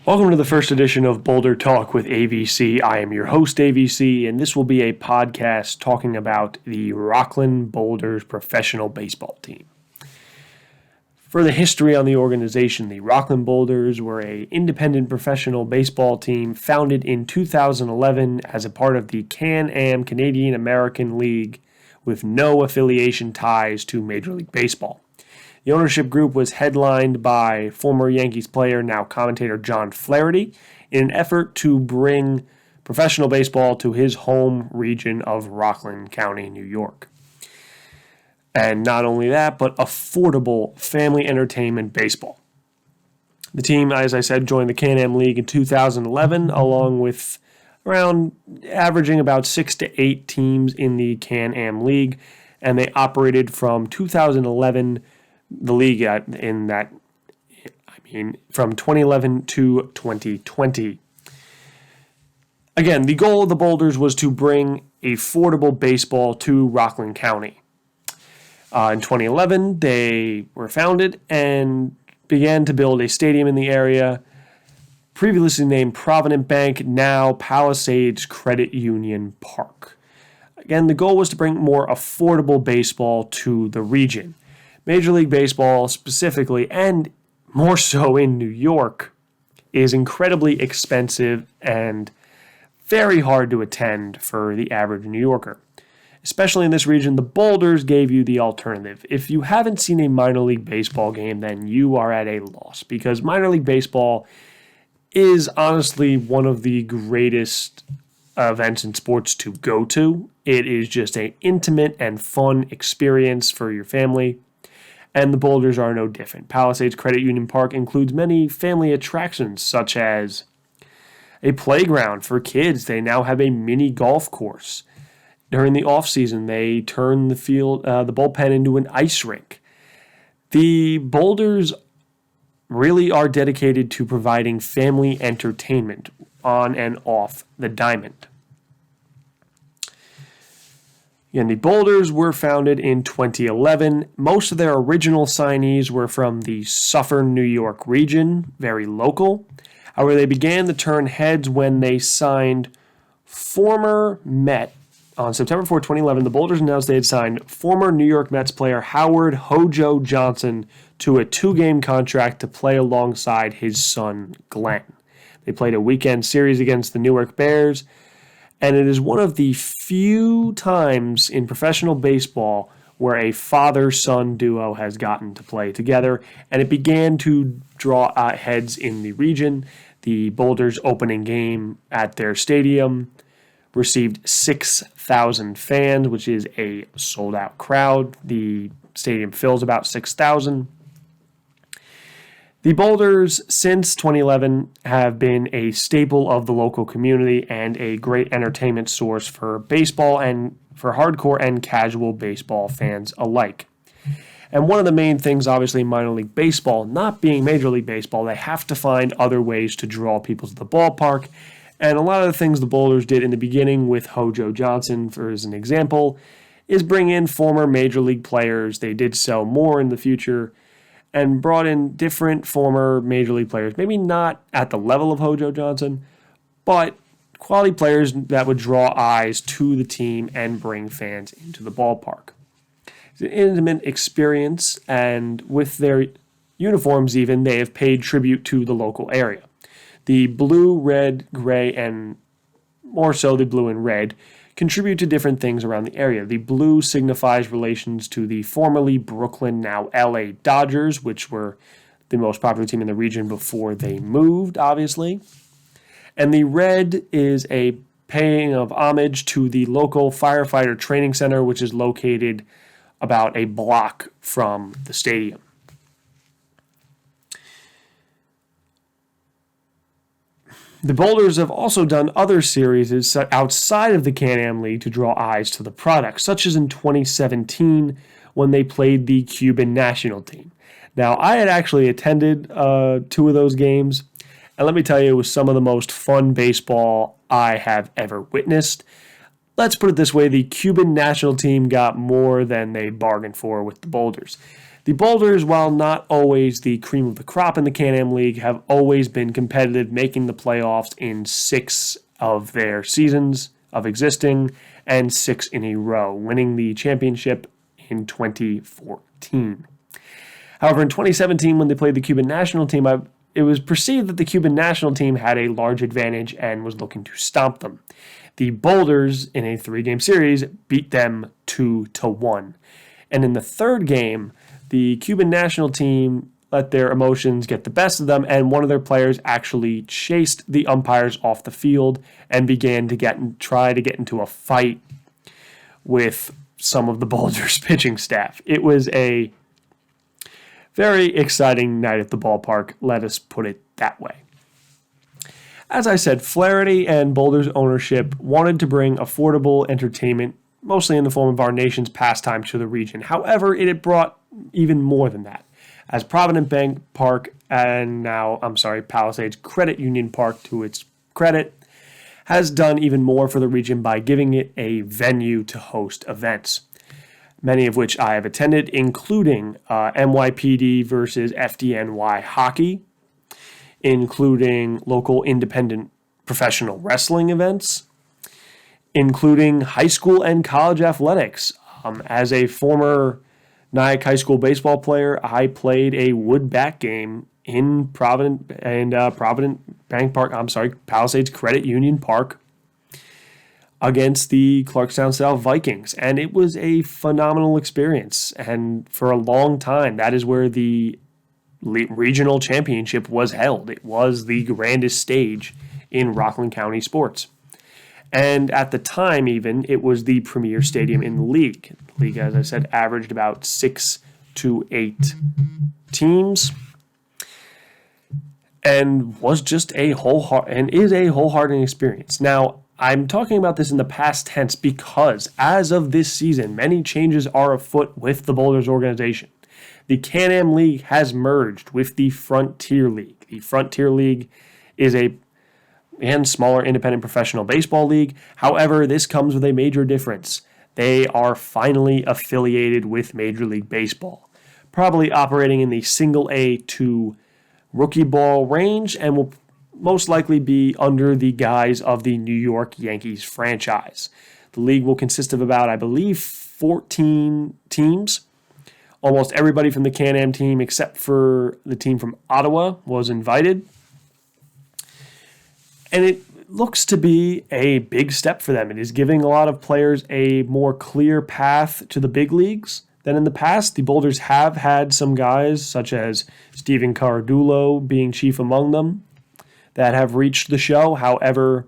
Welcome to the first edition of Boulder Talk with AVC. I am your host, AVC, and this will be a podcast talking about the Rockland Boulders professional baseball team. For the history on the organization, the Rockland Boulders were an independent professional baseball team founded in 2011 as a part of the Can-Am Canadian American League with no affiliation ties to Major League Baseball. The ownership group was headlined by former Yankees player, now commentator John Flaherty, in an effort to bring professional baseball to his home region of Rockland County, New York. And not only that, but affordable family entertainment baseball. The team, as I said, joined the Can-Am League in 2011, along with averaging about 6 to 8 teams in the Can-Am League, and they operated from 2011 from 2011 to 2020. Again, the goal of the Boulders was to bring affordable baseball to Rockland County. In 2011, they were founded and began to build a stadium in the area, previously named Provident Bank, now Palisades Credit Union Park. Again, the goal was to bring more affordable baseball to the region. Major League Baseball specifically, and more so in New York, is incredibly expensive and very hard to attend for the average New Yorker. Especially in this region, the Boulders gave you the alternative. If you haven't seen a minor league baseball game, then you are at a loss, because minor league baseball is honestly one of the greatest events in sports to go to. It is just an intimate and fun experience for your family. And the Boulders are no different. Palisades Credit Union Park includes many family attractions, such as a playground for kids. They now have a mini golf course. During the off-season, they turn the bullpen into an ice rink. The Boulders really are dedicated to providing family entertainment on and off the diamond. And the Boulders were founded in 2011. Most of their original signees were from the Suffern, New York region, very local. However, they began to turn heads when they signed former Met. On September 4, 2011, the Boulders announced they had signed former New York Mets player Howard Hojo Johnson to a 2-game contract to play alongside his son, Glenn. They played a weekend series against the Newark Bears, and it is one of the few times in professional baseball where a father-son duo has gotten to play together, and it began to draw heads in the region. The Boulders' opening game at their stadium received 6,000 fans, which is a sold-out crowd. The stadium fills about 6,000. The Boulders, since 2011, have been a staple of the local community and a great entertainment source for baseball and for hardcore and casual baseball fans alike. And one of the main things, obviously, minor league baseball, not being Major League Baseball, they have to find other ways to draw people to the ballpark. And a lot of the things the Boulders did in the beginning with Hojo Johnson, for as an example, is bring in former Major League players. They did so more in the future, and brought in different former Major League players, maybe not at the level of Hojo Johnson, but quality players that would draw eyes to the team and bring fans into the ballpark. It's an intimate experience, and with their uniforms even, they have paid tribute to the local area. The blue, red, gray, and more so the blue and red contribute to different things around the area. The blue signifies relations to the formerly Brooklyn, now LA Dodgers, which were the most popular team in the region before they moved, obviously. And the red is a paying of homage to the local firefighter training center, which is located about a block from the stadium. The Boulders have also done other series outside of the Can-Am League to draw eyes to the product, such as in 2017 when they played the Cuban national team. Now, I had actually attended 2 of those games, and let me tell you, it was some of the most fun baseball I have ever witnessed. Let's put it this way, the Cuban national team got more than they bargained for with the Boulders. The Boulders, while not always the cream of the crop in the Can-Am League, have always been competitive, making the playoffs in 6 of their seasons of existing and 6 in a row, winning the championship in 2014. However, in 2017, when they played the Cuban national team, it was perceived that the Cuban national team had a large advantage and was looking to stomp them. The Boulders, in a 3-game series, beat them 2-1. And in the third game, the Cuban national team let their emotions get the best of them, and one of their players actually chased the umpires off the field and began to try to get into a fight with some of the Boulders pitching staff. It was a very exciting night at the ballpark, let us put it that way. As I said, Flaherty and Boulders ownership wanted to bring affordable entertainment, mostly in the form of our nation's pastime, to the region. However, it had brought even more than that, as Provident Bank Park Palisades Credit Union Park, to its credit, has done even more for the region by giving it a venue to host events, many of which I have attended, including NYPD versus FDNY hockey, including local independent professional wrestling events, including high school and college athletics. As a former Nyack High School baseball player, I played a wood bat game in Provident Bank Park, Palisades Credit Union Park against the Clarkstown South Vikings. And it was a phenomenal experience. And for a long time, that is where the regional championship was held. It was the grandest stage in Rockland County sports. And at the time, even, it was the premier stadium in the league. The league, as I said, averaged about 6 to 8 teams, and was just is a wholehearted experience. Now, I'm talking about this in the past tense because, as of this season, many changes are afoot with the Boulders organization. The Can-Am League has merged with the Frontier League. The Frontier League is a smaller independent professional baseball league. However, this comes with a major difference. They are finally affiliated with Major League Baseball, probably operating in the single A to rookie ball range, and will most likely be under the guise of the New York Yankees franchise. The league will consist of about, I believe, 14 teams. Almost everybody from the Can-Am team, except for the team from Ottawa, was invited. And it looks to be a big step for them. It is giving a lot of players a more clear path to the big leagues than in the past. The Boulders have had some guys, such as Steven Cardullo being chief among them, that have reached the show. However,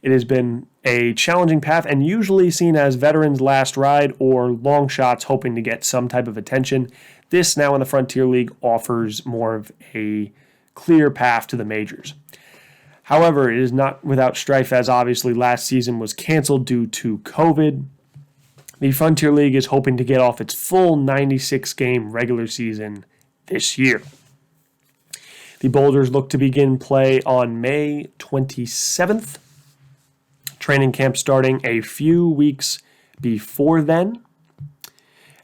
it has been a challenging path and usually seen as veterans' last ride or long shots hoping to get some type of attention. This, now in the Frontier League, offers more of a clear path to the majors. However, it is not without strife, as obviously last season was canceled due to COVID. The Frontier League is hoping to get off its full 96-game regular season this year. The Boulders look to begin play on May 27th. Training camp starting a few weeks before then.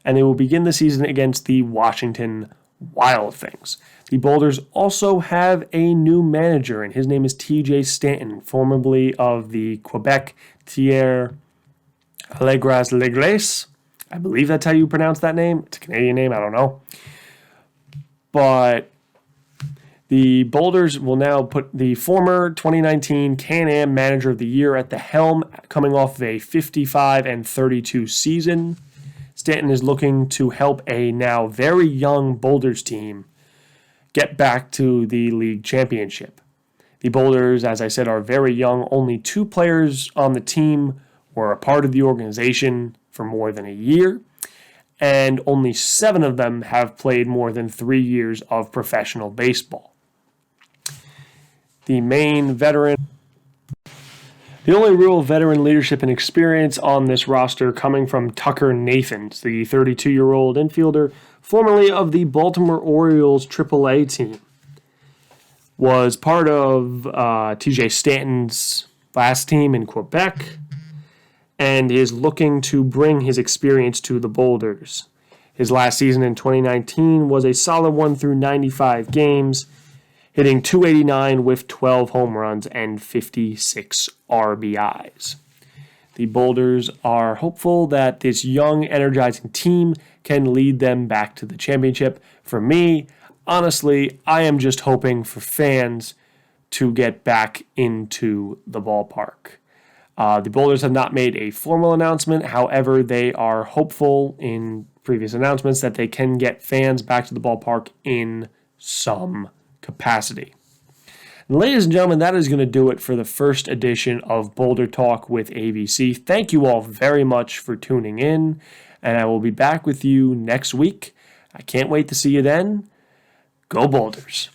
And they will begin the season against the Washington Wild Things. The Boulders also have a new manager, and his name is TJ Stanton, formerly of the Quebec Thierry Allegras Legles. I believe that's how you pronounce that name. It's a Canadian name, I don't know. But the Boulders will now put the former 2019 Can-Am Manager of the Year at the helm, coming off of a 55-32 season. Stanton is looking to help a now very young Boulders team get back to the league championship. The Boulders, as I said, are very young. Only 2 players on the team were a part of the organization for more than a year, and only 7 of them have played more than 3 years of professional baseball. The only real veteran leadership and experience on this roster coming from Tucker Nathans, the 32-year-old infielder, formerly of the Baltimore Orioles AAA team, was part of TJ Stanton's last team in Quebec, and is looking to bring his experience to the Boulders. His last season in 2019 was a solid one through 95 games, hitting .289 with 12 home runs and 56 RBIs. The Boulders are hopeful that this young, energizing team can lead them back to the championship. For me, honestly, I am just hoping for fans to get back into the ballpark. The Boulders have not made a formal announcement. However, they are hopeful in previous announcements that they can get fans back to the ballpark in some capacity. And ladies and gentlemen, that is going to do it for the first edition of Boulder Talk with AVC. Thank you all very much for tuning in, and I will be back with you next week. I can't wait to see you then. Go Boulders!